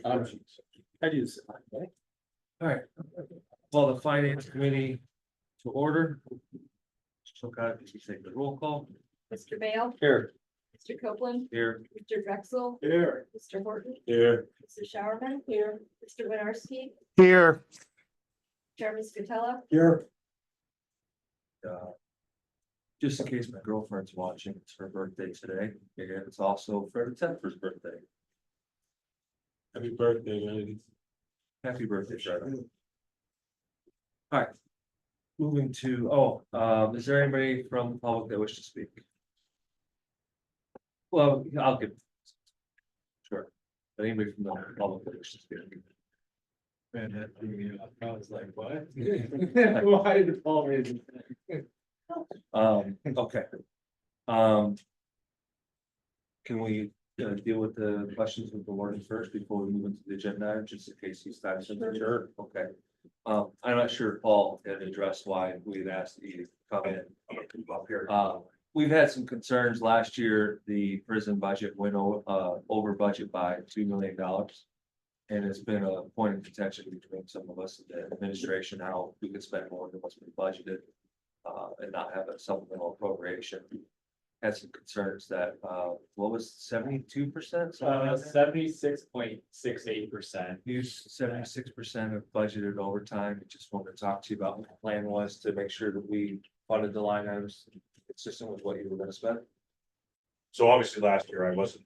I do. All right. Well, the finance committee to order. So God, did you take the roll call Mr. Bale, Here. Mr. Copeland, here? Mr. Drexel, Here. Mr. Horton, Here. Mr. Showerman here, Mr. Winarski, Here. Chairman Scatella, Here. Just in case my girlfriend's watching, it's her birthday today, and it's also Fred Tepper's birthday. Happy birthday, man. Happy birthday, Fred. All right. Moving to, is there anybody from the public that wishes to speak? Well, I'll give. Sure. Anybody from the public that wishes to speak? Man, that threw me off. I was like, what? Why did Paul raise his hand? Okay. Can we deal with the questions with the warden first before we move into the agenda, just in case he's not? Sure. Okay. I'm not sure Paul had addressed why we'd asked you to come in. Up here. We've had some concerns last year. The prison budget went over budget by $2 million. And it's been a point of contention between some of us and the administration, how we could spend more than what's been budgeted. And not have a supplemental appropriation. Had some concerns that, what was 72%? 76.68%. Use 76% of budgeted overtime. I just wanted to talk to you about what the plan was to make sure that we funded the line items consistent with what you were gonna spend. So obviously last year I wasn't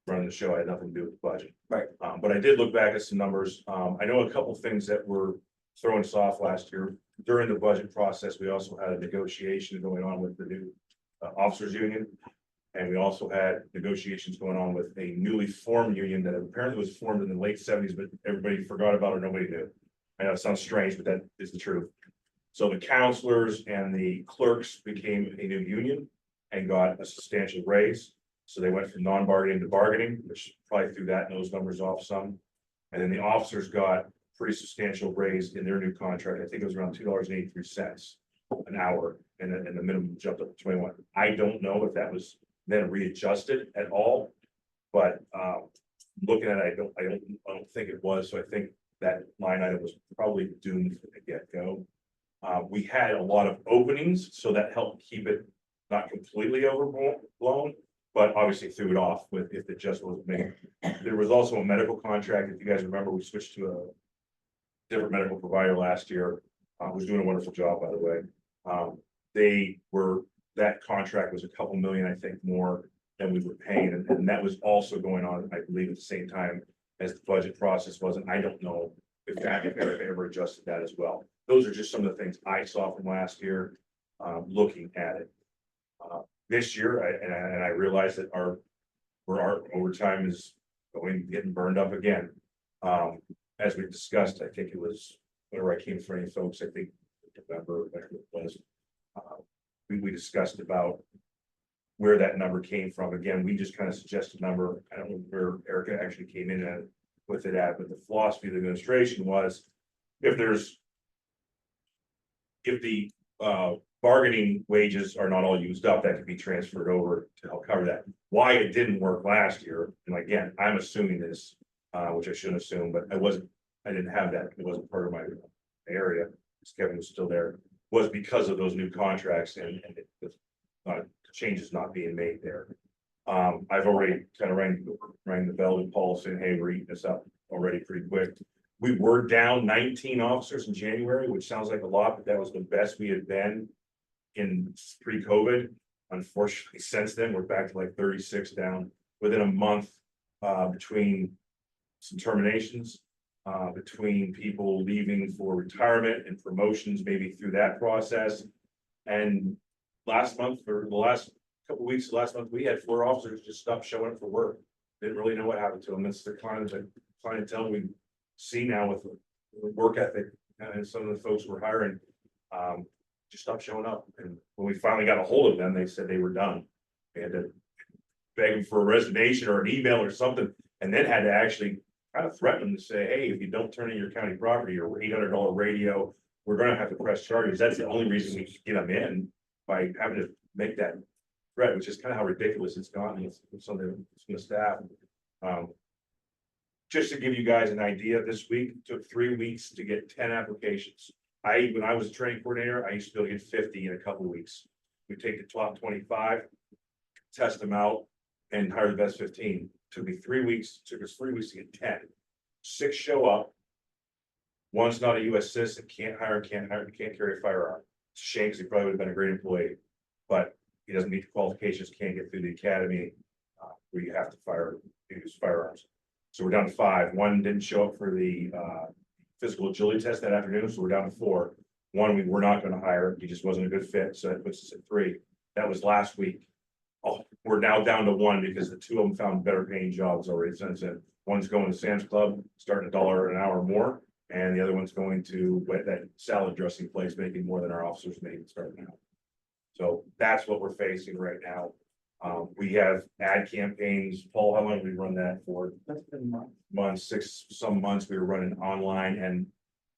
running the show. I had nothing to do with the budget. Right. But I did look back at some numbers. I know a couple things that were throwing us off last year. During the budget process, we also had a negotiation going on with the new officers union. And we also had negotiations going on with a newly formed union that apparently was formed in the late '70s, but everybody forgot about it. Nobody knew. I know it sounds strange, but that is the truth. So the counselors and the clerks became a new union and got a substantial raise. So they went from non-bargaining to bargaining, which probably threw those numbers off some. And then the officers got pretty substantial raise in their new contract. I think it was around $2.83 an hour, and the minimum jumped up to 21. I don't know if that was then readjusted at all, but looking at it, I don't think it was. So I think that line item was probably doomed from the get-go. We had a lot of openings, so that helped keep it not completely overblown, but obviously threw it off with if it just wasn't made. There was also a medical contract. If you guys remember, we switched to a different medical provider last year. Was doing a wonderful job, by the way. That contract was a couple million, I think, more than we were paying, and that was also going on, I believe, at the same time as the budget process was. And I don't know if they ever adjusted that as well. Those are just some of the things I saw from last year, looking at it. This year, I realize that our overtime is getting burned up again. As we discussed, I think it was whenever I came for any folks, I think November, whatever it was. We discussed about where that number came from. Again, we just kind of suggested a number. I don't know where Erica actually came in with it at, but the philosophy of the administration was if the bargaining wages are not all used up, that could be transferred over to help cover that. Why it didn't work last year, and again, I'm assuming this, which I shouldn't assume, but I didn't have that. It wasn't part of my area, because Kevin was still there, was because of those new contracts and the changes not being made there. I've already kind of rang the bell with Paul saying, hey, we're eating this up already pretty quick. We were down 19 officers in January, which sounds like a lot, but that was the best we had been in pre-COVID. Unfortunately, since then, we're back to like 36 down within a month, between some terminations, between people leaving for retirement and promotions, maybe through that process. And last month, or the last couple of weeks, last month, we had 4 officers just stop showing up for work. Didn't really know what happened to them. It's the clientele we see now with the work ethic, and some of the folks we're hiring just stopped showing up. And when we finally got a hold of them, they said they were done. They had to beg them for a resignation or an email or something, and then had to actually kind of threaten them to say, hey, if you don't turn in your county property or $800 radio, we're going to have to press charges. That's the only reason we get them in, by having to make that threat, which is kind of how ridiculous it's gotten with some of the staff. just to give you guys an idea, this week took 3 weeks to get 10 applications. When I was a training coordinator, I used to be able to get 50 in a couple of weeks. We take the top 25, test them out, and hire the best 15. Took me 3 weeks, took us 3 weeks to get 10. 6 show up. One's not a US citizen, can't carry a firearm. It's a shame, because he probably would have been a great employee, but he doesn't meet the qualifications, can't get through the academy, where you have to use firearms. So we're down to 5. One didn't show up for the physical agility test that afternoon, so we're down to 4. One we were not gonna hire, he just wasn't a good fit, so that puts us at 3. That was last week. Oh, we're now down to 1 because the 2 of them found better paying jobs already since then. One's going to Sam's Club, starting $1 an hour more, and the other one's going to that salad dressing place, making more than our officers make starting now. So that's what we're facing right now. We have ad campaigns. Paul, how long have we run that for? That's been months. Months, 6 some months. We were running online and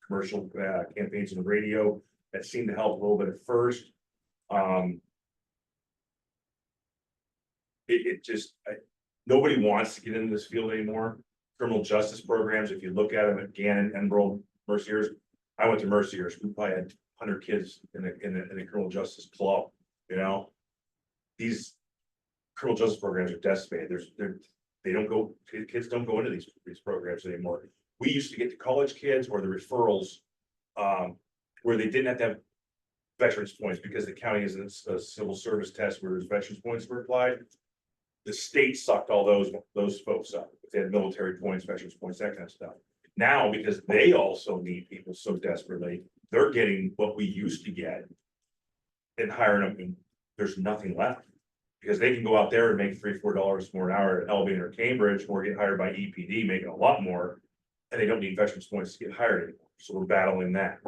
commercial campaigns on the radio. That seemed to help a little bit at first. It just, nobody wants to get into this field anymore. Criminal justice programs, if you look at them at Gannon, Enbrold, Merciers. I went to Merciers. We probably had 100 kids in the criminal justice club, you know? These criminal justice programs are decimated. They don't go, kids don't go into these programs anymore. We used to get the college kids or the referrals, where they didn't have to have veterans points because the county isn't a civil service test where veterans points were applied. The state sucked all those folks up. They had military points, veterans points, that kind of stuff. Now, because they also need people so desperately, they're getting what we used to get and hiring them, and there's nothing left. Because they can go out there and make $3-4 more an hour at Albion or Cambridge, or get hired by EPD, making a lot more, and they don't need veterans points to get hired anymore. So we're battling that.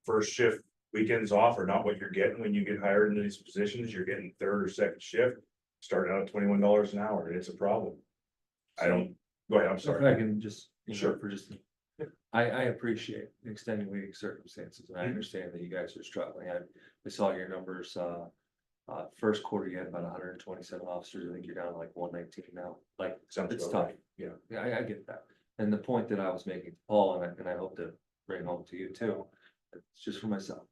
First shift weekends off are not what you're getting when you get hired into these positions. You're getting third or second shift, starting out at $21 an hour, and it's a problem. Go ahead, I'm So if sorry. I can just, Sure. for just. I appreciate the extenuating circumstances, and I Mhm. understand that you guys are struggling. I saw your numbers, first quarter, you had about 127 officers. I think you're down to like 119 now. Like, Sounds it's about tough. right. Yeah. Yeah, I get that. And the point that I was making to Paul, and I hope to bring home to you too, it's just for myself.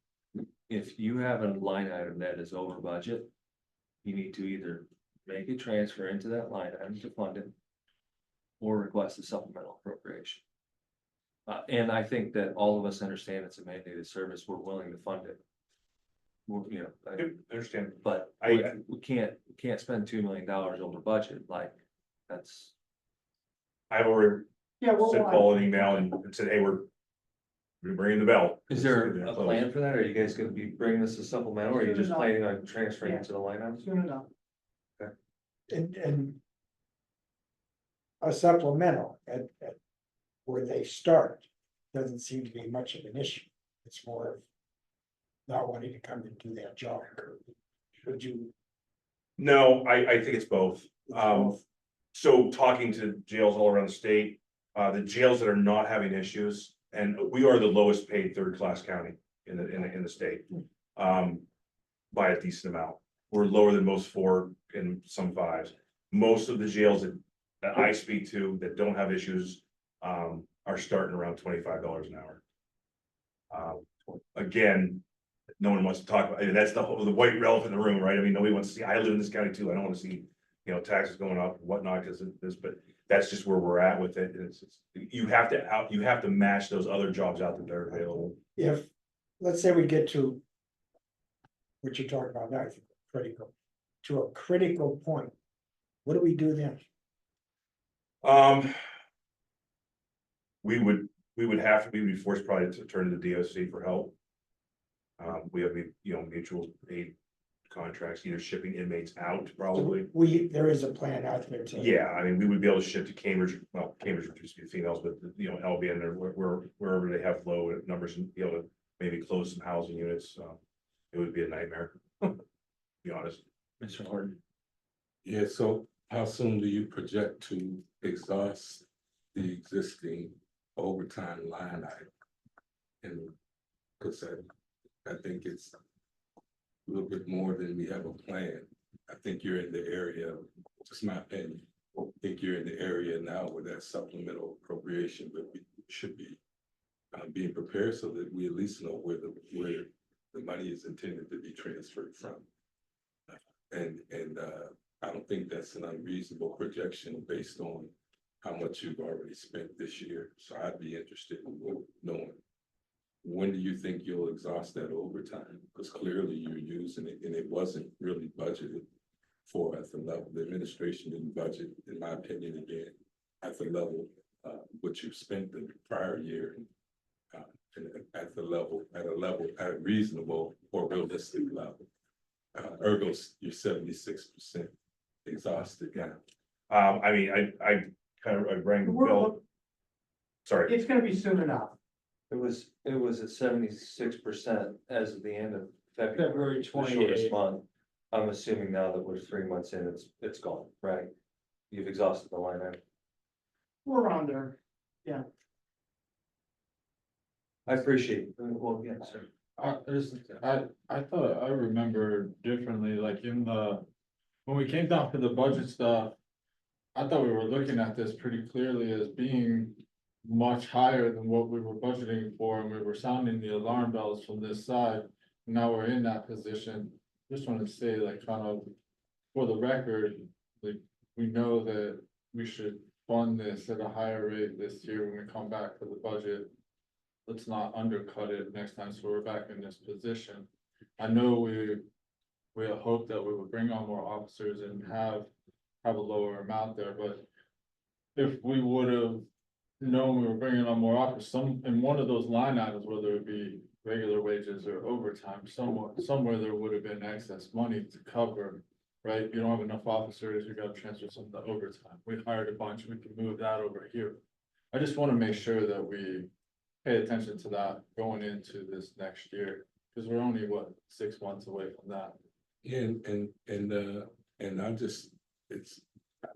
If you have a line item that is over budget, you need to either make a transfer into that line item to fund it, or request a supplemental appropriation. And I think that all of us understand it's a mandated service. We're willing to fund it. I understand. But I- we can't spend $2 million over budget, like, that's. I've already Yeah, sent Paul an email and said, hey, we're ringing the bell. Is there a plan for that? Are you guys gonna be bringing this as supplemental, or are you just planning on transferring it to the line item? Soon enough. And a supplemental at where they start doesn't seem to be much of an issue. It's more of not wanting to come and do that job. Should you? No, I think it's both. So talking to jails all around the state, the jails that are not having issues, and we are the lowest paid third-class county in the state. By a decent amount. We're lower than most 4 and some 5s. Most of the jails that I speak to that don't have issues, are starting around $25 an hour. Again, no one wants to talk about, that's the white elephant in the room, right? I mean, nobody wants to see, I live in this county too. I don't want to see, taxes going up and whatnot because of this, but that's just where we're at with it. You have to match those other jobs out that are available. If, let's say we get to what you're talking about now, I think critical, to a critical point, what do we do then? We would be forced probably to turn to the DOC for help. We have, mutual aid contracts, either shipping inmates out probably. There is a plan out there to. Yeah, I mean, we would be able to ship to Cambridge, well, Cambridge would just be females, but Albion or wherever they have low numbers and be able to maybe close some housing units. It would be a nightmare, to be honest. Mr. Horton. Yeah, so how soon do you project to exhaust the existing overtime line item? And because I think it's a little bit more than we have a plan. I think you're in the area, just my opinion, think you're in the area now with that supplemental appropriation, but we should be being prepared so that we at least know where the money is intended to be transferred from. And I don't think that's an unreasonable projection based on how much you've already spent this year. So I'd be interested in knowing, when do you think you'll exhaust that overtime? Because clearly you're using it and it wasn't really budgeted for at the level. The administration didn't budget, in my opinion, again, at the level which you spent the prior year. And at a reasonable or realistic level. Ergo, you're 76% exhausted now. I mean, I rang the bell. Sorry, It's gonna be soon enough. It was at 76% as of the end of February the shortest 28th. month. I'm assuming now that we're 3 months in, it's gone, right? You've exhausted the line item. We're around there. I appreciate, well, yeah, sir. I thought I remember differently, like when we came down to the budget stuff. I thought we were looking at this pretty clearly as being much higher than what we were budgeting for, and we were sounding the alarm bells from this side. Now we're in that position. Just want to say, like, kind of, for the record, like, we know that we should fund this at a higher rate this year when we come back to the budget. Let's not undercut it next time, so we're back in this position. I know we had hoped that we would bring on more officers and have a lower amount there, but if we would have known we were bringing on more officers, in one of those line items, whether it be regular wages or overtime, somewhere there would have been excess money to cover, right? You don't have enough officers, you gotta transfer some of the overtime. We hired a bunch, we can move that over here. I just wanna make sure that we pay attention to that going into this next year, because we're only, 6 months away from that. Yeah, and I'd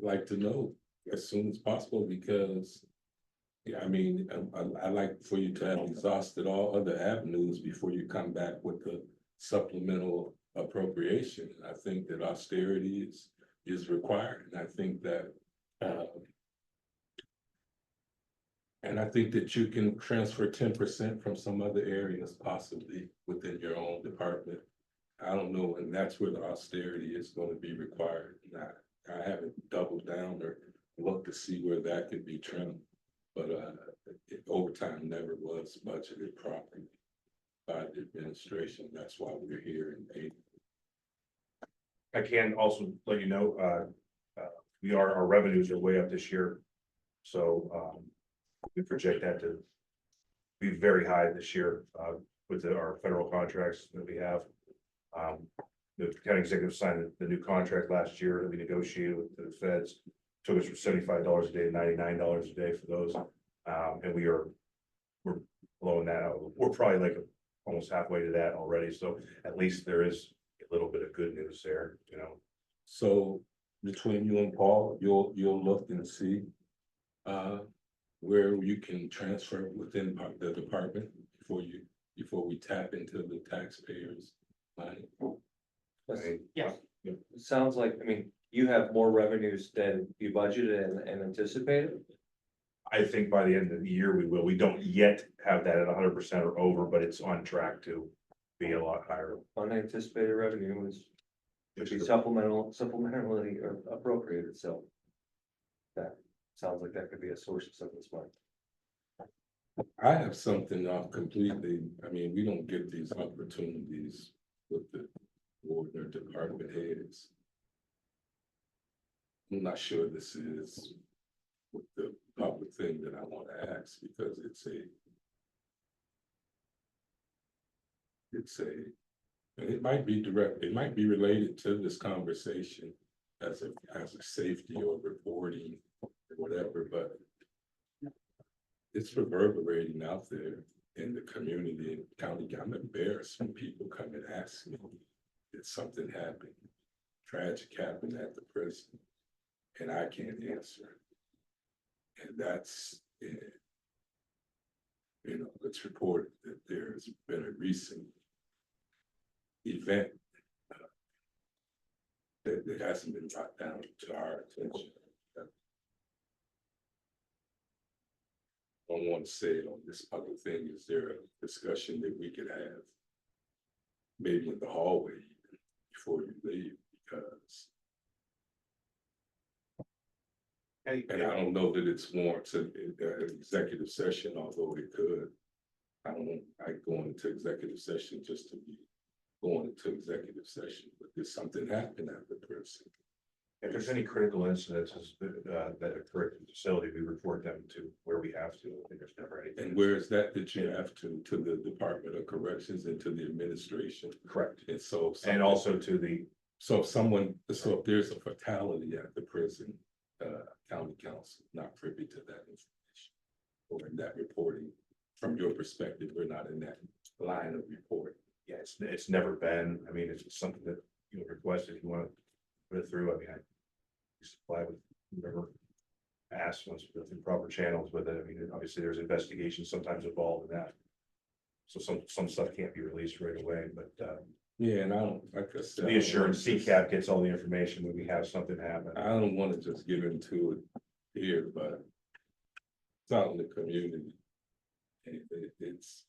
like to know as soon as possible, because yeah, I mean, I like for you to have exhausted all other avenues before you come back with the supplemental appropriation. I think that austerity is required, and I think that you can transfer 10% from some other areas possibly within your own department. I don't know, and that's where the austerity is going to be required. I haven't doubled down or looked to see where that could be trimmed, but overtime never was budgeted properly by the administration. That's why we're here in April. I can also let you know, our revenues are way up this year. So, we project that to be very high this year, with our federal contracts that we have. The county executive signed the new contract last year that we negotiated with the feds. Took us from $75 a day to $99 a day for those. And we're blowing that out. We're probably like almost halfway to that already. So at least there is a little bit of good news there, you know. So between you and Paul, you'll look and see where you can transfer within the department before we tap into the taxpayers' money. Yeah. It sounds like, I mean, you have more revenues than you budgeted and anticipated. I think by the end of the year, we will. We don't yet have that at 100% or over, but it's on track to be a lot higher. Unanticipated revenue is to be supplementally or appropriated, so. That sounds like that could be a source of some of this money. I have something completely, I mean, we don't get these opportunities with the board or department heads. I'm not sure this is with the public thing that I want to ask, because it might be direct, it might be related to this conversation as a safety or reporting or whatever, but it's reverberating out there in the community and county. I'm embarrassed when people come and ask me, did something happen? Tragic happened at the prison, and I can't answer. And that's, it's reported that there's been a recent event that hasn't been brought down to our attention. don't want to say it on this other thing. Is there a discussion that we could have? Maybe in the hallway even before you leave, because, and I don't know that it's warranted an executive session, although it could. I don't like going into executive session just to be going into executive session, but there's something happened at the prison. If there's any critical incidences that occur at the facility, we report them to where we have to. I think there's never anything. And where is that you have to the Department of Corrections and to the administration? Correct. And so. And also to the, So if there's a fatality at the prison, county council not privy to that information. Or in that reporting, from your perspective, we're not in that line of reporting. yeah, it's never been, I mean, it's something that you request if you want to put it through. I mean, I supply with whoever asks, once we go through proper channels with it. I mean, obviously there's investigations sometimes involved in that. So some stuff can't be released right away, but Yeah, and I don't, like I said. the assurance CCAP gets all the information when we have something happen. I don't want to just get into it here, but it's out in the community. And it's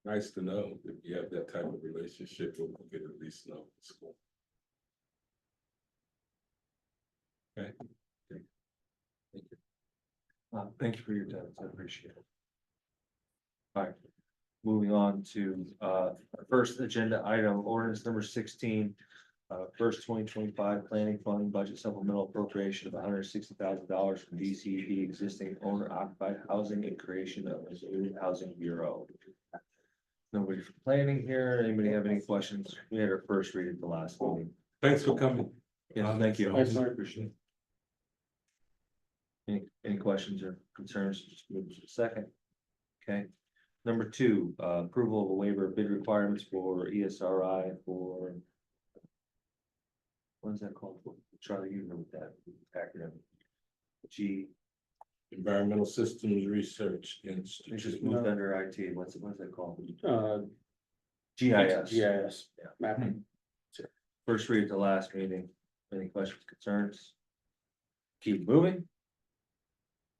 nice to know that you have that type of relationship, where we can at least know what's going on. Okay. Thank you for your time, I appreciate it. All right, moving on to our first agenda item, ordinance number 16. First 2025 planning fund budget supplemental appropriation of $160,000 from DCED existing owner occupied housing and creation of a new housing bureau. Nobody for planning here, anybody have any questions? We had our first read at the last meeting. Thanks for coming. Yes, thank you. Thanks, Mark. Appreciate it. Any questions or concerns? Just move to the second. Okay. Number 2, approval of a waiver of bid requirements for ESRI for. What is that called? Charlie, you know that acronym. G, Environmental Systems Research it just Institute. moved under IT. What is that called? GIS. GIS. GIS, Yeah. mapping. First read at the last meeting. Any questions, concerns? Keep moving.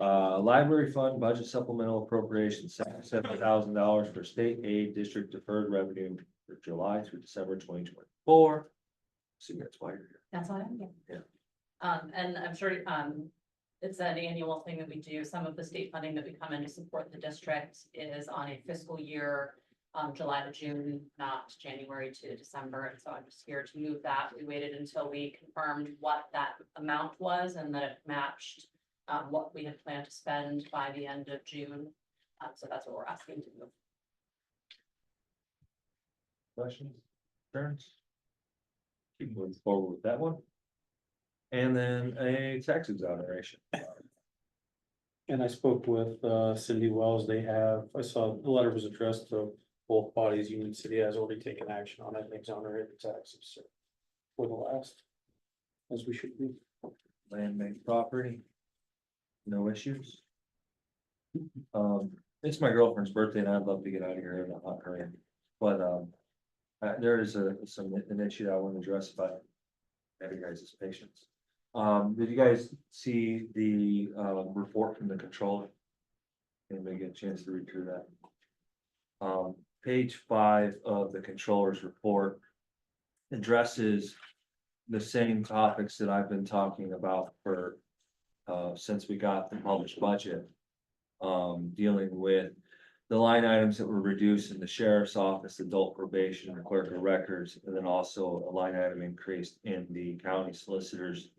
Library fund budget supplemental appropriation, $77,000 for state aid district deferred revenue for July through December 2024. See, that's why you're here. That's all I'm getting. Yeah. And I'm sure, it's an annual thing that we do. Some of the state funding that we come in to support the district is on a fiscal year, July to June, not January to December. And so I'm just here to move that. We waited until we confirmed what that amount was and that it matched what we had planned to spend by the end of June. So that's what we're asking to move. Questions, concerns? Keep moving forward with that one. And then a tax exoneration. And I spoke with Cindy Wells. I saw the letter was addressed to both bodies. Union City has already taken action on it and exonerated taxes. So for the last, as we should be. Land-based property. No issues. It's my girlfriend's birthday and I'd love to get out of here in a hot rain, but, there is an issue that I want to address, but have you guys' patience. Did you guys see the, report from the controller? Anybody get a chance to read through that? Page 5 of the controller's report addresses the same topics that I've been talking about for since we got the published budget. Dealing with the line items that were reduced in the sheriff's office, adult probation, and clerk of records, and then also a line item increased in the county solicitor's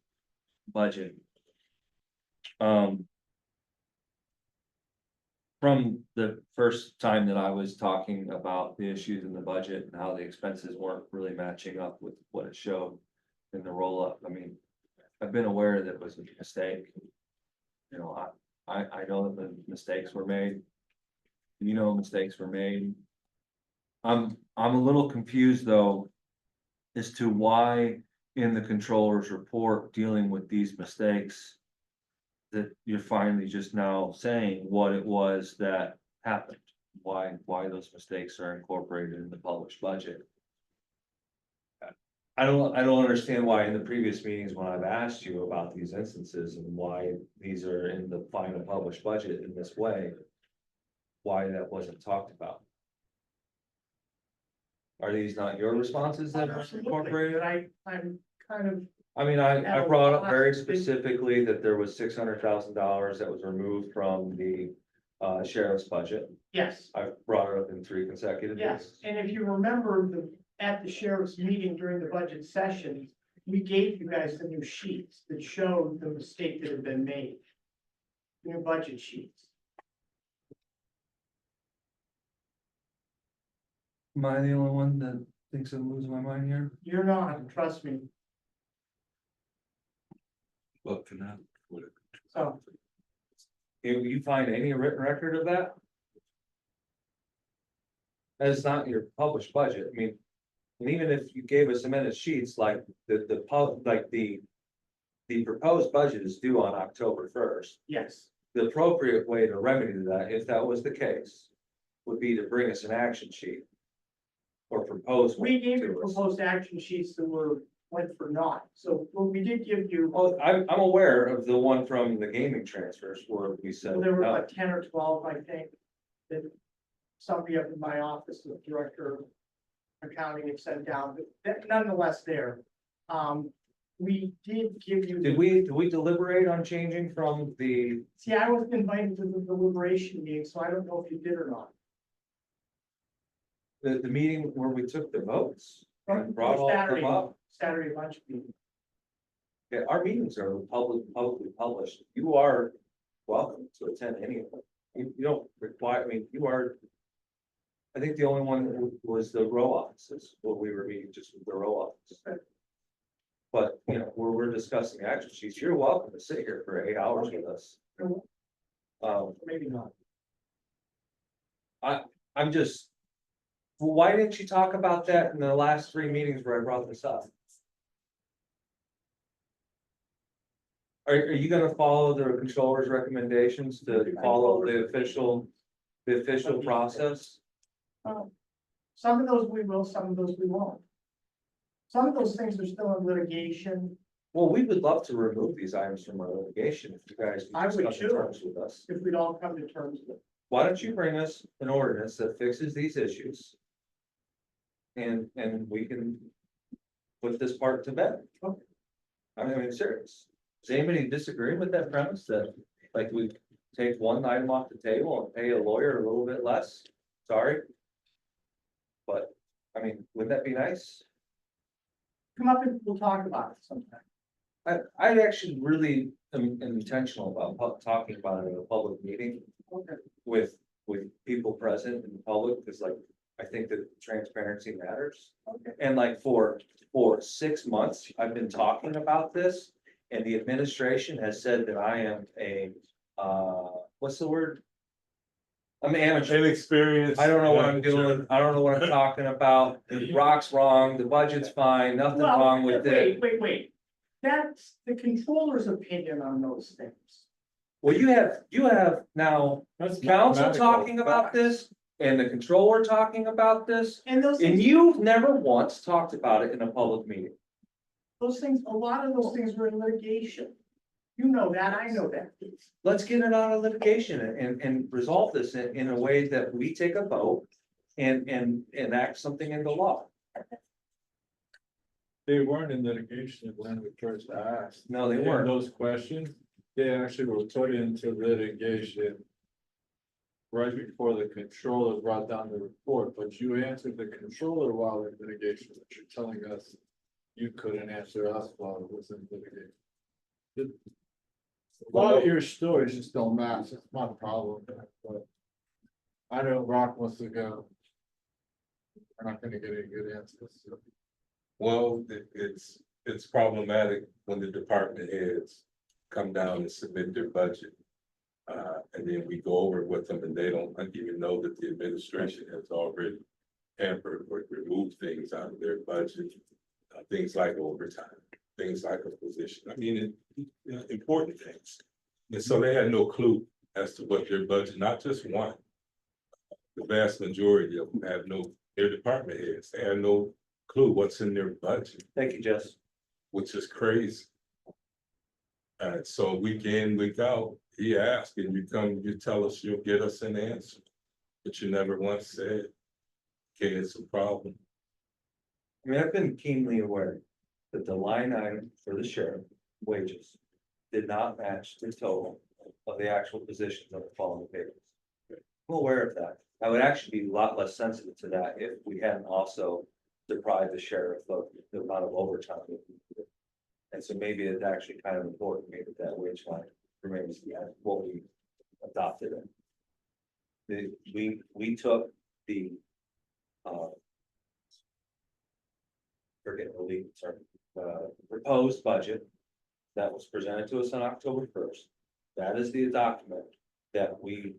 budget. From the first time that I was talking about the issues in the budget and how the expenses weren't really matching up with what it showed in the roll up, I mean, I've been aware that it was a mistake. You know, I know that the mistakes were made. You know, mistakes were made. I'm a little confused though, as to why in the controller's report dealing with these mistakes. That you're finally just now saying what it was that happened, why those mistakes are incorporated in the published budget. I don't understand why in the previous meetings when I've asked you about these instances and why these are in the final published budget in this way. Why that wasn't talked about. Are these not your responses that are incorporated? I'm kind of, I mean, I brought up very specifically that there was $600,000 that was removed from the sheriff's budget. Yes, I brought it up in 3 consecutive yes, meetings. and if you remember at the sheriff's meeting during the budget session, we gave you guys the new sheets that showed the mistake that had been made. New budget sheets. Am I the only one that thinks I'm losing my mind here? You're not, trust me, Looking at. so. If you find any written record of that? That's not your published budget, I mean, and even if you gave us amended sheets, like the proposed budget is due on October 1st. Yes, The appropriate way to remedy that, if that was the case, would be to bring us an action sheet. Or propose. one we gave you to us. proposed action sheets that went for naught, so what we did give you, Well, I'm aware of the one from the gaming transfers where we said. there were no. like 10 or 12, I think. That somebody up in my office, the director of accounting had sent down, but nonetheless there. We did give you. Did we deliberate on changing from the, See, I wasn't invited to the deliberation meeting, so I don't know if you did or not. the meeting where we took the votes? And brought all of Saturday, them up? Saturday lunch meeting. Yeah, our meetings are publicly published. You are welcome to attend any of them. You don't require, I mean, you are. I think the only one that was the row offices, where we were meeting just with the row office. But, you know, where we're discussing action sheets, you're welcome to sit here for 8 hours with us. Maybe not. I'm just. Well, why didn't you talk about that in the last 3 meetings where I brought this up? Are you gonna follow the controller's recommendations to follow the official process? Some of those we will, some of those we won't. Some of those things are still in litigation. Well, we would love to remove these items from our litigation if you guys. I would discuss the too. terms with us. If we'd all come to terms with. Why don't you bring us an ordinance that fixes these issues? And we can put this part to bed. Okay. I mean, serious. Does anybody disagree with that premise that, like, we take one item off the table and pay a lawyer a little bit less? Sorry. But, I mean, wouldn't that be nice? Come up and we'll talk about it sometime. I actually really am intentional about talking about it in a public meeting. Okay. With people present in the public, because like, I think that transparency matters. Okay. And like for 6 months, I've been talking about this, and the administration has said that I am a, what's the word? I'm amateur. Inexperienced. I don't know what I'm doing, I don't know what I'm talking about, the rock's wrong, the budget's fine, nothing Well, wrong with it. Wait. That's the controller's opinion on those things. Well, you have now That's council mathematical talking about fact. this, and the controller talking about this. And those And things, you've never once talked about it in a public meeting. a lot of those things were in litigation. You know that, I know that. Let's get it out of litigation and resolve this in a way that we take a vote and enact something into law. They weren't in litigation when we first asked. No, they And weren't. Those questions, they actually were put into litigation. Right before the controller brought down the report, but you answered the controller while in litigation, but you're telling us. You couldn't answer us while it was in litigation. A lot of your stories just don't match, it's not a problem, but. I know Rock wants to go. We're not gonna get any good answers, so. Well, it's problematic when the department heads come down and submit their budget. And then we go over it with them and they don't even know that the administration has already hampered or removed things out of their budget. Things like overtime, things like a position, I mean, important things. And so they had no clue as to what their budget, not just one. The vast majority of them have their department heads, they have no clue what's in their budget, Thank you, Jess. which is crazy. So week in, week out, he asked, and you tell us you'll get us an answer. But you never once said, okay, it's a problem. I mean, I've been keenly aware that the line item for the sheriff wages did not match the total of the actual positions of the following pages. I'm aware of that. I would actually be a lot less sensitive to that if we hadn't also deprived the sheriff of the amount of overtime. that we did. And so maybe it's actually kind of important, maybe that wage line remains what we adopted it. We took the, forget the legal term, proposed budget that was presented to us on October 1st. That is the document that we,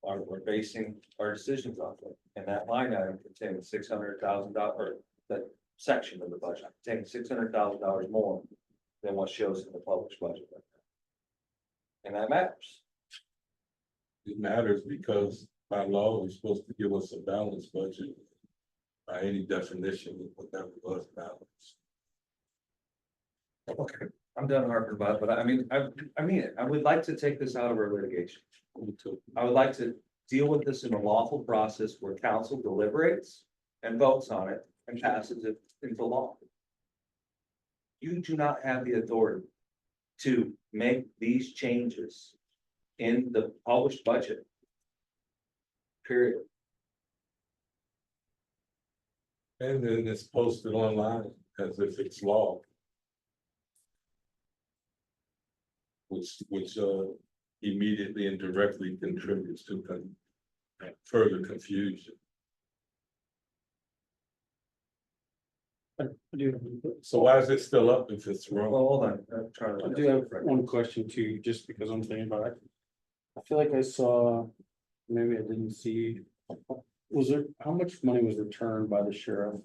we're basing our decisions off of. And that line item contains $600,000, that section of the budget contains $600,000 more than what shows in the published budget. And that matters. It matters because by law, you're supposed to give us a balanced budget. By any definition, whatever was balanced. Okay, I'm done harping about it, but I mean, I would like to take this out of our litigation. I would like to deal with this in a lawful process where council deliberates and votes on it and passes it into law. You do not have the authority to make these changes in the published budget. Period. And then it's posted online as if it's law. Which immediately and directly contributes to further confusion. So why is it still up if it's Well, wrong? hold on, I'm trying to. I do have one question too, just because I'm thinking about it. I feel like I saw, maybe I didn't see, was there, how much money was returned by the sheriff?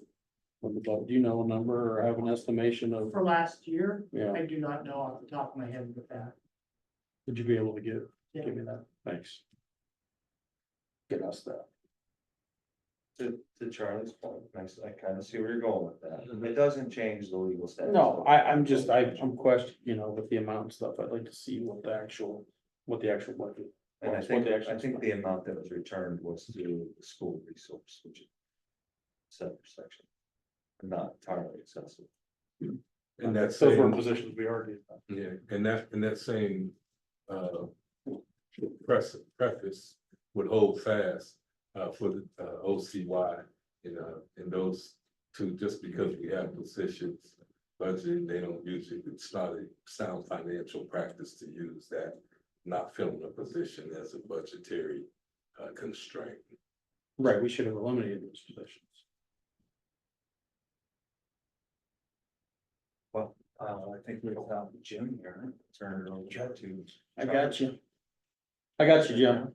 Do you know a number or have an estimation of, For last year, yeah, I do not know off the top of my head with that. would you be able to give Yeah. me that? Thanks. Get us that. To Charlie's point, I kind of see where you're going with that. It doesn't change the legal status. No, I'm just, I'm questioning, you know, with the amount and stuff, I'd like to see what the actual budget. And I was, what think, they actually I think spent. the amount that was returned was to the school resource, which is separate section, not entirely accessible. And that's Those were same, positions we argued about. yeah, and that same preface would hold fast for the OCY, you know, and those two, just because we have positions budgeted, they don't usually, it's not a sound financial practice to use that, not filling a position as a budgetary constraint. Right, we should have eliminated those positions. Well, I think we've got Jim here, turn it over to. I got you. I got you, Jim.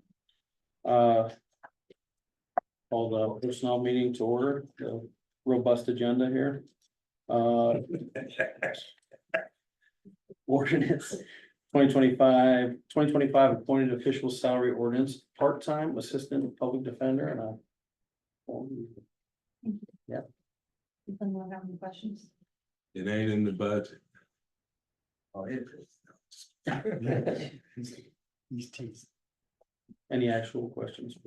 Call the personnel meeting to order, the robust agenda here. Ordinance 2025 appointed official salary ordinance, part-time assistant public defender and a. Anyone have any questions? It ain't in the budget. Oh, it is. These teas. Any actual questions?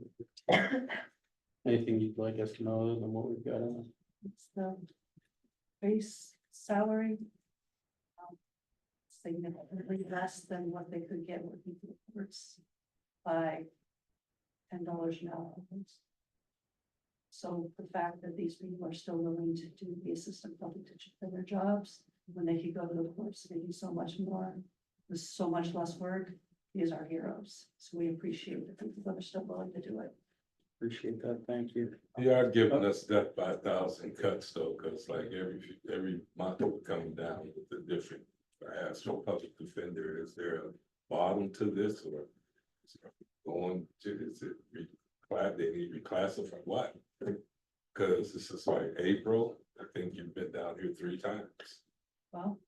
Anything you'd like us to know other than what we've got on? It's the base salary. Significantly less than what they could get working for the courts by $10 an hour. So the fact that these people are still willing to do the assistant public defender jobs, when they could go to the courts making so much more, with so much less work, these are heroes. So we appreciate the people that are still willing to do it. Appreciate that, thank you. They are giving us death by 1,000 cuts though, because like every month we're coming down with a different. I asked for public defender, is there a bottom to this or is it going to, is it they need reclassified what? Because this is like April, I think you've been down here 3 times. Well,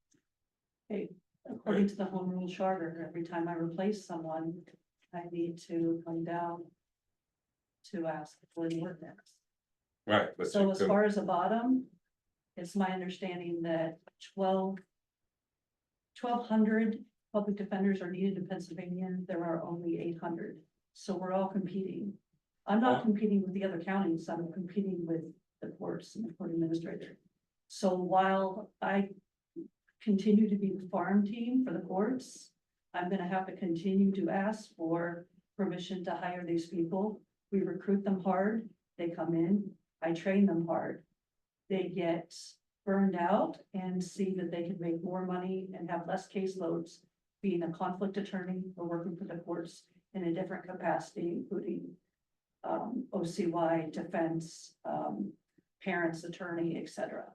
hey, according to the home rule charter, every time I replace someone, I need to come down to ask for the ordinance. Right, but So you as could- far as the bottom, it's my understanding that 1,200 public defenders are needed in Pennsylvania. There are only 800. So we're all competing. I'm not competing with the other counties. I'm competing with the courts and the court administrator. So while I continue to be the farm team for the courts, I'm gonna have to continue to ask for permission to hire these people. We recruit them hard. They come in, I train them hard. They get burned out and see that they can make more money and have less caseloads, being a conflict attorney or working for the courts in a different capacity, including OCY, defense, parents, attorney, et cetera.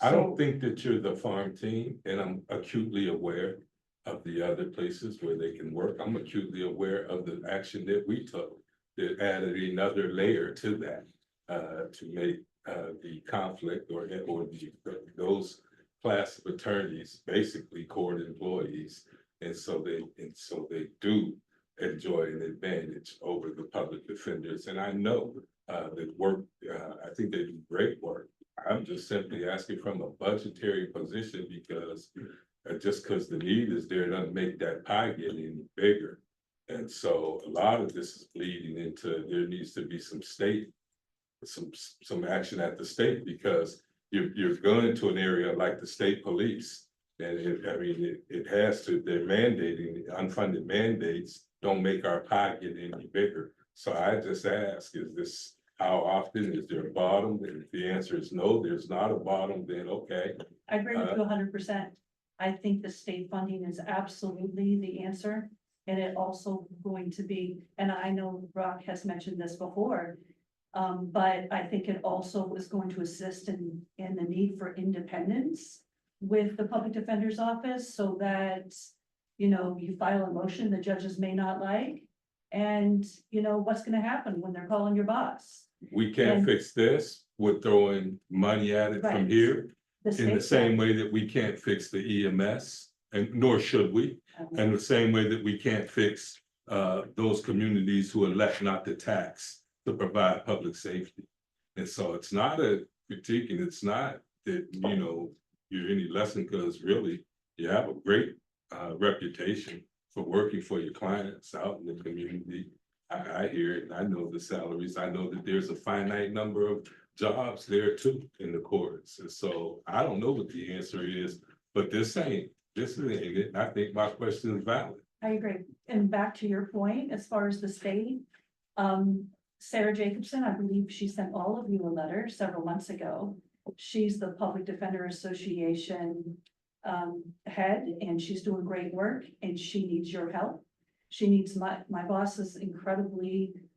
I don't So- think that you're the farm team, and I'm acutely aware of the other places where they can work. I'm acutely aware of the action that we took that added another layer to that, to make, the conflict or those class of attorneys basically court employees. And so they do enjoy an advantage over the public defenders. And I know, that work, I think they do great work. I'm just simply asking from a budgetary position because just because the need is there doesn't make that pie get any bigger. And so a lot of this is bleeding into, there needs to be some action at the state, because you're going to an area like the state police. And it has to, they're mandating, unfunded mandates don't make our pie get any bigger. So I just ask, is this, how often is there a bottom? And if the answer is no, there's not a bottom, then okay. I agree with you 100%. I think the state funding is absolutely the answer. And it also going to be, and I know Brock has mentioned this before, but I think it also is going to assist in the need for independence with the public defender's office, so that, you know, you file a motion the judges may not like. And you know, what's gonna happen when they're calling your boss? We can't And- fix this, we're throwing money at it from Right. here. In the state same can. way that we can't fix the EMS, and nor should we. And the same way that we can't fix those communities who elect not to tax to provide public safety. And so it's not a critique, and it's not that, you know, you're any less than, because really, you have a great reputation for working for your clients out in the community. I hear it, and I know the salaries. I know that there's a finite number of jobs there too in the courts. And so I don't know what the answer is, but this ain't it. I think my question is valid. I agree. And back to your point, as far as the state, Sarah Jacobson, I believe she sent all of you a letter several months ago. She's the Public Defender Association head, and she's doing great work, and she needs your help. She needs my boss is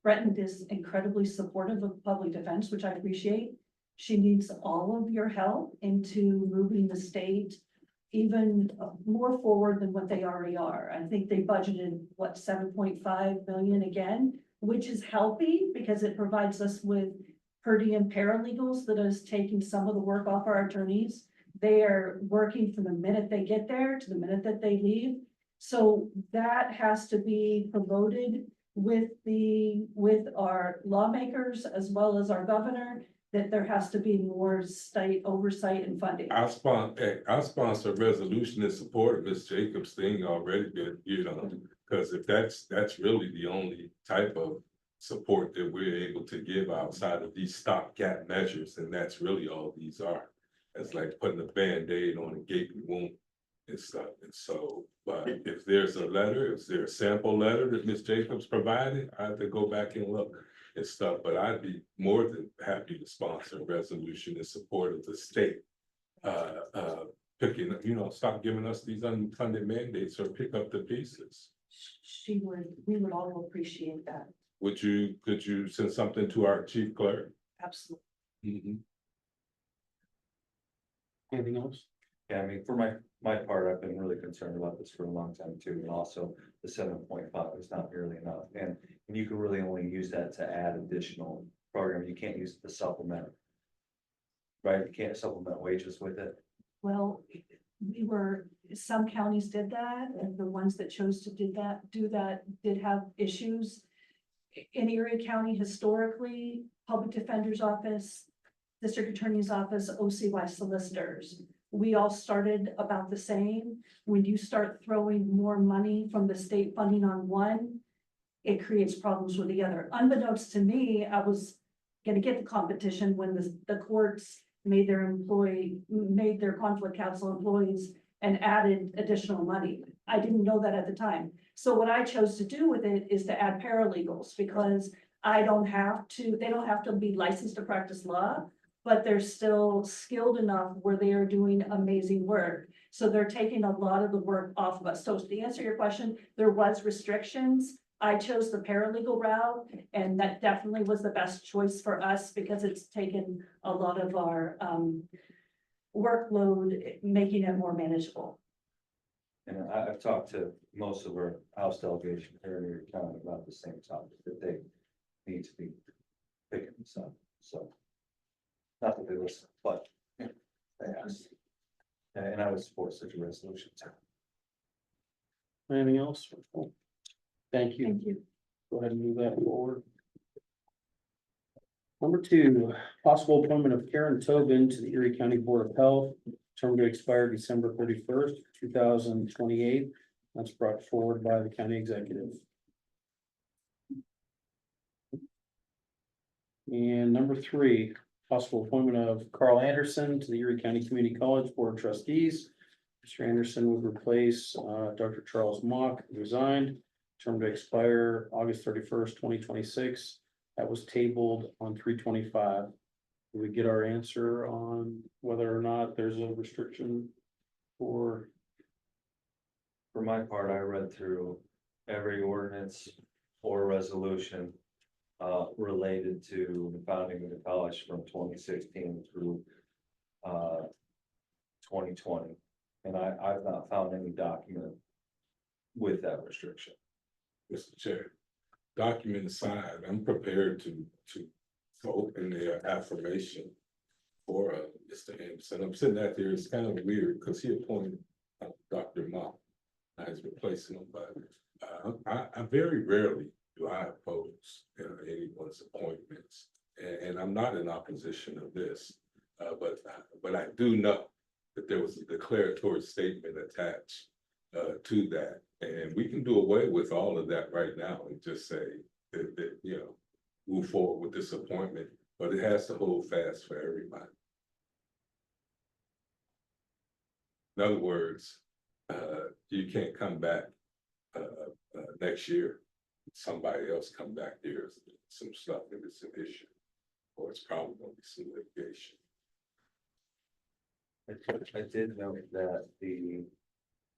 Breton is incredibly supportive of public defense, which I appreciate. She needs all of your help into moving the state even more forward than what they already are. I think they budgeted, what, 7.5 million again, which is healthy because it provides us with per diem paralegals that is taking some of the work off our attorneys. They are working from the minute they get there to the minute that they leave. So that has to be promoted with our lawmakers as well as our governor, that there has to be more state oversight and funding. I'll sponsor a resolution in support of Ms. Jacobs' thing already, but you know, because if that's really the only type of support that we're able to give outside of these stopgap measures, and that's really all these are. It's like putting a Band-Aid on a gaping wound and stuff. And so, but if there's a letter, is there a sample letter that Ms. Jacobs provided? I have to go back and look and stuff, but I'd be more than happy to sponsor a resolution in support of the state. Picking, you know, stop giving us these unfunded mandates or pick up the pieces. We would all appreciate that, Could you send something to our chief clerk? absolutely. Mhm. Anything else? Yeah, I mean, for my part, I've been really concerned about this for a long time too, and also the 7.5 is not nearly enough. And you can really only use that to add additional program. You can't use the supplement. Right, you can't supplement wages with it. Well, some counties did that, and the ones that chose to do that did have issues. in Erie County historically, Public Defender's Office, District Attorney's Office, OCY solicitors, we all started about the same. When you start throwing more money from the state funding on one, it creates problems with the other. Unbeknownst to me, I was gonna get the competition when the courts made their conflict counsel employees and added additional money. I didn't know that at the time. So what I chose to do with it is to add paralegals, because they don't have to be licensed to practice law, but they're still skilled enough where they are doing amazing work. So they're taking a lot of the work off of us. So to answer your question, there was restrictions. I chose the paralegal route, and that definitely was the best choice for us because it's taken a lot of our workload, making it more manageable. And I've talked to most of our House delegation here in Erie County about the same topic, that they need to be picking this up, so. Not that they listen, but they ask. And I would support such a resolution too. Anything else? Thank you. Thank you. Go ahead and move that forward. Number 2, possible appointment of Karen Tobin to the Erie County Board of Health, term to expire December 31st, 2028. That's brought forward by the county executive. And number 3, possible appointment of Carl Anderson to the Erie County Community College Board of Trustees. Mr. Anderson would replace Dr. Charles Mock, who resigned, term to expire August 31st, 2026. That was tabled on 3/25. Did we get our answer on whether or not there's a restriction for? For my part, I read through every ordinance or resolution related to the founding of the college from 2016 through 2020. And I've not found any document with that restriction. Mr. Chair, document aside, I'm prepared to vote in the affirmation for Mr. Anderson. I'm sitting out there, it's kind of weird because he appointed Dr. Mock as replacing him, but I very rarely do I oppose anyone's appointments. And I'm not in opposition of this, but I do know that there was a declaratory statement attached to that. And we can do away with all of that right now and just say that, you know, move forward with this appointment, but it has to hold fast for everybody. In other words, you can't come back next year, somebody else come back, there's some stuff that is an issue, or it's probably gonna be some litigation. I did note that the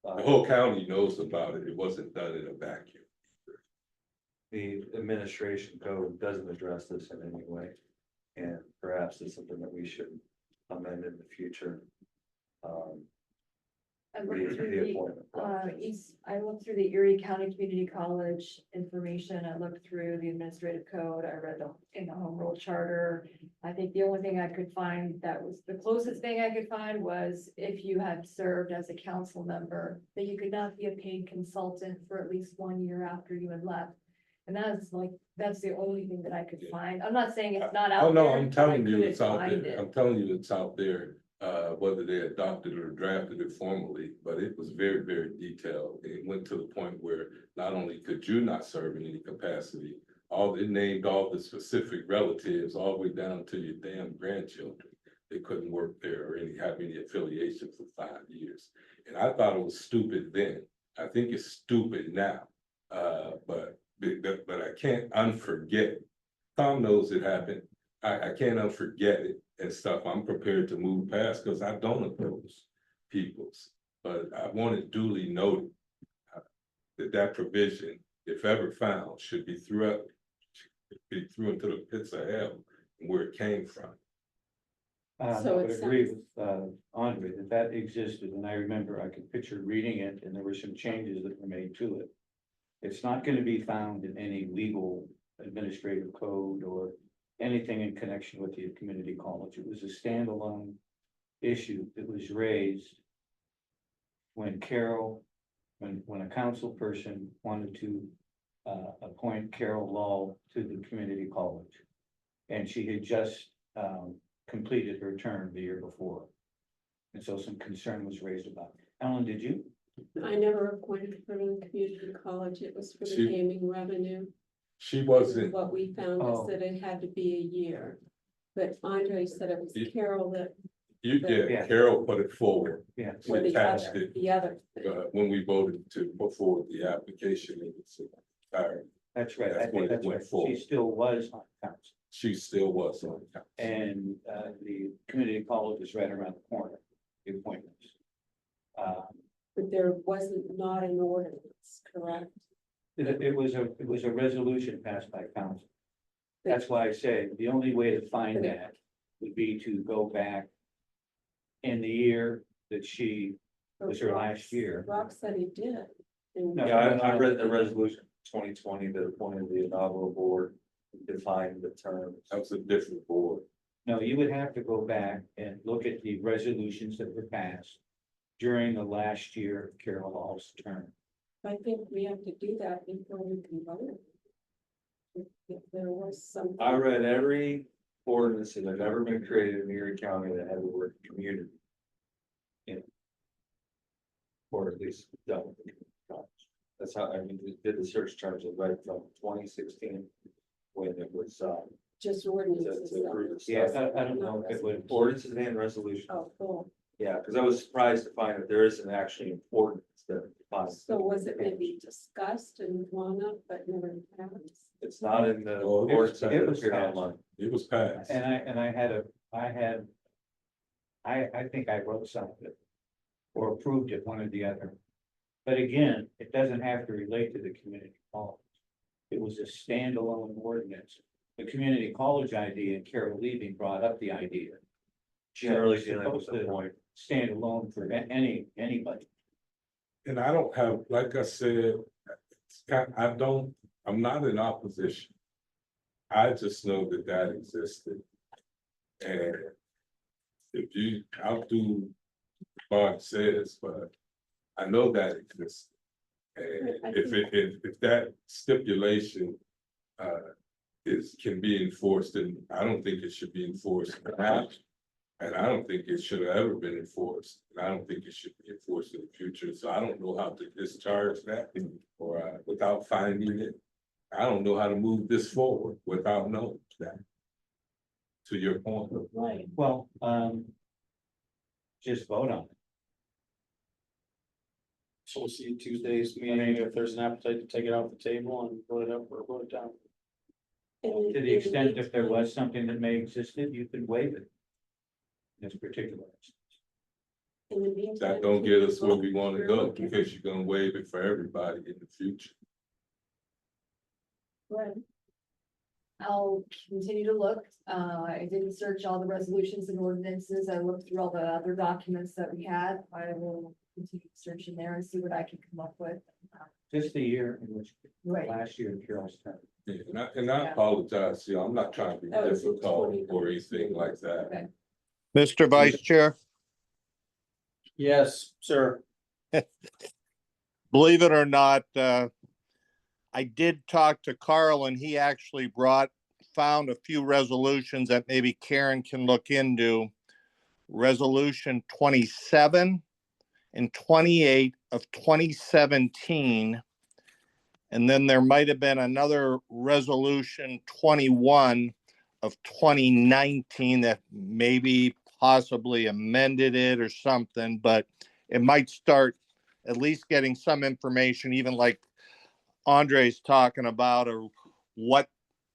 whole county knows about it, it wasn't done in a vacuum. the administration code doesn't address this in any way. And perhaps it's something that we should amend in the future. I The looked through the, appointment process. I looked through the Erie County Community College information, I looked through the administrative code, I read in the home rule charter. I think the only thing I could find that was, the closest thing I could find was if you had served as a council member, that you could not be a paid consultant for at least 1 year after you had left. And that's the only thing that I could find. I'm not saying it's not out Oh, there. no, I'm but telling I you couldn't it's out find there, it. I'm telling you it's out there. Whether they adopted or drafted it formally, but it was very, very detailed. It went to the point where not only could you not serve in any capacity, it named all the specific relatives all the way down to your damn grandchildren. They couldn't work there or have any affiliation for 5 years. And I thought it was stupid then. I think it's stupid now. But I can't unforget it. Tom knows it happened. I can't unforget it and stuff. I'm prepared to move past because I don't oppose people's, but I want it duly noted that provision, if ever found, should be thrown into the pits of hell where it came from. I So would it agree with Andre that existed, and I remember I could picture reading it, and there were some changes that were made to it. It's not gonna be found in any legal administrative code or anything in connection with the community college. It was a standalone issue that was raised when a council person wanted to appoint Carol Law to the community college. And she had just, completed her term the year before. And so some concern was raised about it. Ellen, did you? I never appointed her to the community college. It was for the She- gaming revenue. She wasn't, What we found Oh. is that it had to be a year. But Andre said it was You- Carol that, yeah, Yeah. Carol put it forward. Yeah. for We the passed other, it, the other. thing. when we voted to put forward the application, it was, That's right. I That's when think it that's went right. She forward. still was on council. she still was on council. And the community college is right around the corner, the appointments. But there wasn't not an ordinance, correct? It was a resolution passed by council. That's why I say the only way to find that would be to go back in the year that she was her last year. Rock said he did. And- No. Yeah, I read the resolution 2020 that appointed the inaugural board, defined the terms. That was a different board. No, you would have to go back and look at the resolutions that were passed during the last year of Carol Hall's term. I think we have to do that before we can vote. If there was some. I read every ordinance that had ever been created in Erie County that had the word community. In it. Or at least done. with the community college. That's how, I mean, we did the search terms of right from 2016. When it was, Just to ordinances. to approve the Yeah, stuff. I don't know if it would. Ordinances and resolutions. Oh, cool. Yeah, because I was surprised to find that there isn't actually an ordinance that defines. So was it maybe discussed and drawn up, but never happened? It's not in the Oh, ordinance that it was appeared passed. online. It was passed. And I think I wrote something. Or approved it, one or the other. But again, it doesn't have to relate to the community college. It was a standalone ordinance. The community college idea, and Carol Levy brought up the idea. Generally, It's dealing with supposed the to point. stand alone for anybody. And I don't have, like I said, I'm not in opposition. I just know that that existed. And I'll do what Bart says, but I know that exists. And if that stipulation can be enforced, then I don't think it should be enforced now. And I don't think it should have ever been enforced, and I don't think it should be enforced in the future, so I don't know how to discharge that or without finding it. I don't know how to move this forward without knowing that. To your point. Right. Well, just vote on it. So we'll see Tuesday's meeting, if there's an appetite to take it off the table and vote it up or vote it down. To the extent if there was something that may existed, you could waive it. In this particular instance. In the meantime. That don't get us where we wanna go, because you're gonna waive it for everybody in the future. Right. I'll continue to look. I didn't search all the resolutions and ordinances. I looked through all the other documents that we had. I will continue searching there and see what I can come up with. Just the year in which, Right. last year in Carol's term. Yeah, and I apologize, I'm not trying to be That was in difficult 20. or anything like that. Okay. Mr. Vice Chair, Yes, sir. believe it or not, I did talk to Carl and he actually found a few resolutions that maybe Karen can look into. Resolution 27 and 28 of 2017. And then there might have been another resolution 21 of 2019 that maybe possibly amended it or something, but it might start at least getting some information, even like Andre's talking about, or what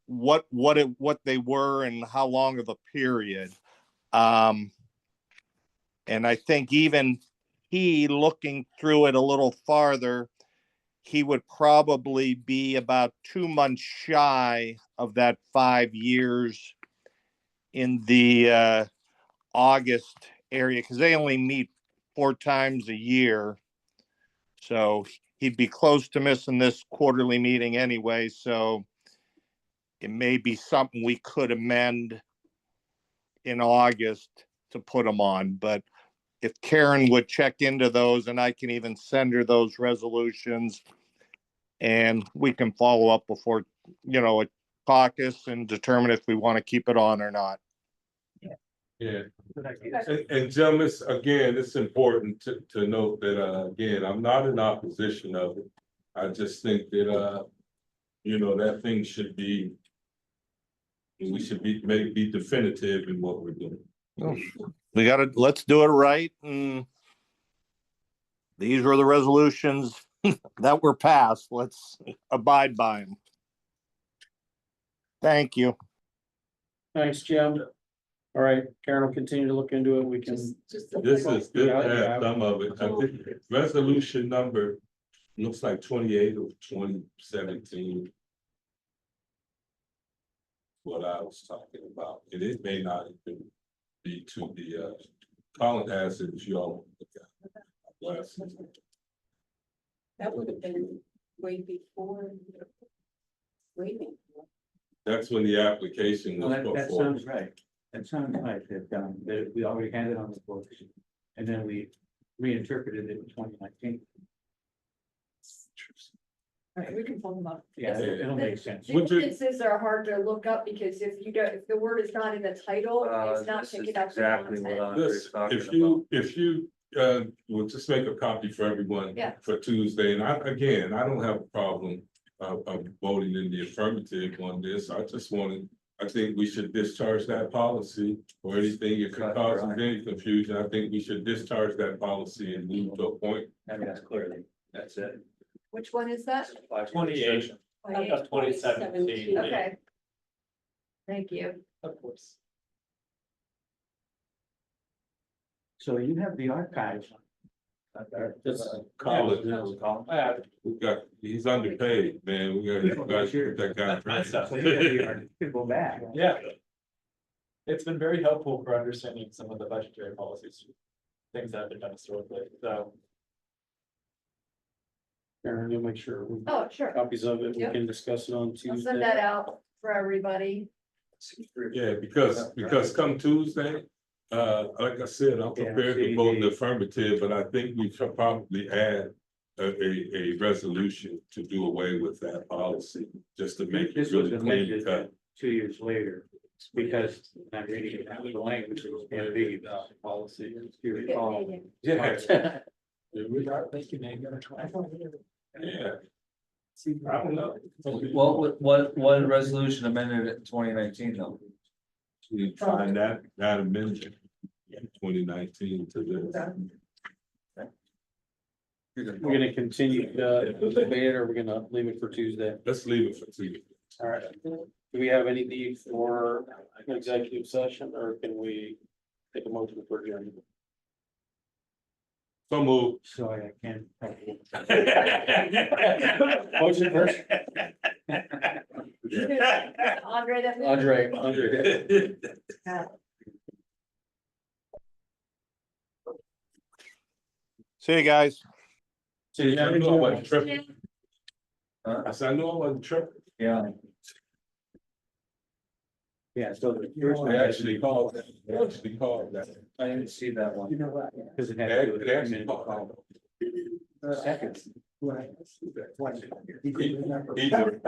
they were and how long of a period. And I think even he, looking through it a little farther, he would probably be about 2 months shy of that 5 years in the August area, because they only meet 4 times a year. So he'd be close to missing this quarterly meeting anyway, so it may be something we could amend in August to put him on. But if Karen would check into those, and I can even send her those resolutions And we can follow up before, a caucus and determine if we want to keep it on or not. Yeah. And gentlemen, again, it's important to note that, again, I'm not in opposition of it. I just think that, that thing should be. We should be definitive in what we're doing. Let's do it right. And these were the resolutions that were passed. Let's abide by them. Thank you. Thanks, Jim. All right, Karen will continue to look into it. We can, This is good to have some of it. I think resolution number looks like 28 of 2017. What I was talking about, and it may not even be to the, Colin has it, if you all look at it. Glasses. That would have been way before. Waiting. That's when the application Well, was that before. sounds right. That sounds right, that we already had it on the books, and then we reinterpreted it in 2019. All right, we can pull them up. Yeah, it'll make sense. The Would you- ordinances are hard to look up because if the word is not in the title, it's not This is picking up the exactly what content. Andre's This, talking if about. you, will just make a copy for everyone. Yeah. For Tuesday, and I don't have a problem of voting in the affirmative on this. I think we should discharge that policy or anything, if it causes any confusion, I think we should discharge that policy and move to a point. I mean, that's clearly, that's it. Which one is that? 28. 2017. Okay. Thank you. Of course. So you have the archives. Colin, he's underpaid, man. We gotta put that guy. So you have the archives. You can go back. Yeah. It's been very helpful for understanding some of the budgetary policies, things that have been done historically, so. Karen, you'll make sure we Oh, sure. copies of it. We Yep. can discuss it on I'll Tuesday. send that out for everybody. Yeah, because come Tuesday, like I said, I'm prepared to vote in the affirmative, but I think we should probably add a resolution to do away with that policy, just to make it This was really clean amended cut. 2 years later, because I'm reading it out of the language was gonna be policy. If you recall. Yeah. Yeah. I don't know. What resolution amended it in 2019 though? We find that amendment in 2019 to this. We're gonna continue debate, or we're gonna leave it for Tuesday. Let's leave it for Tuesday. All right. Do we have any need for an executive session, or can we take a motion for adjournment? So move. Sorry, I can't. Motion first. Andre, that. Andre. See you guys. See, I knew I wasn't tripping. Huh? I said, I knew I wasn't tripping. Yeah. Yeah, so the first They actually called that. I didn't see that one. You know what? Because it had They to do with they actually amendment. called. Seconds. Right. Either,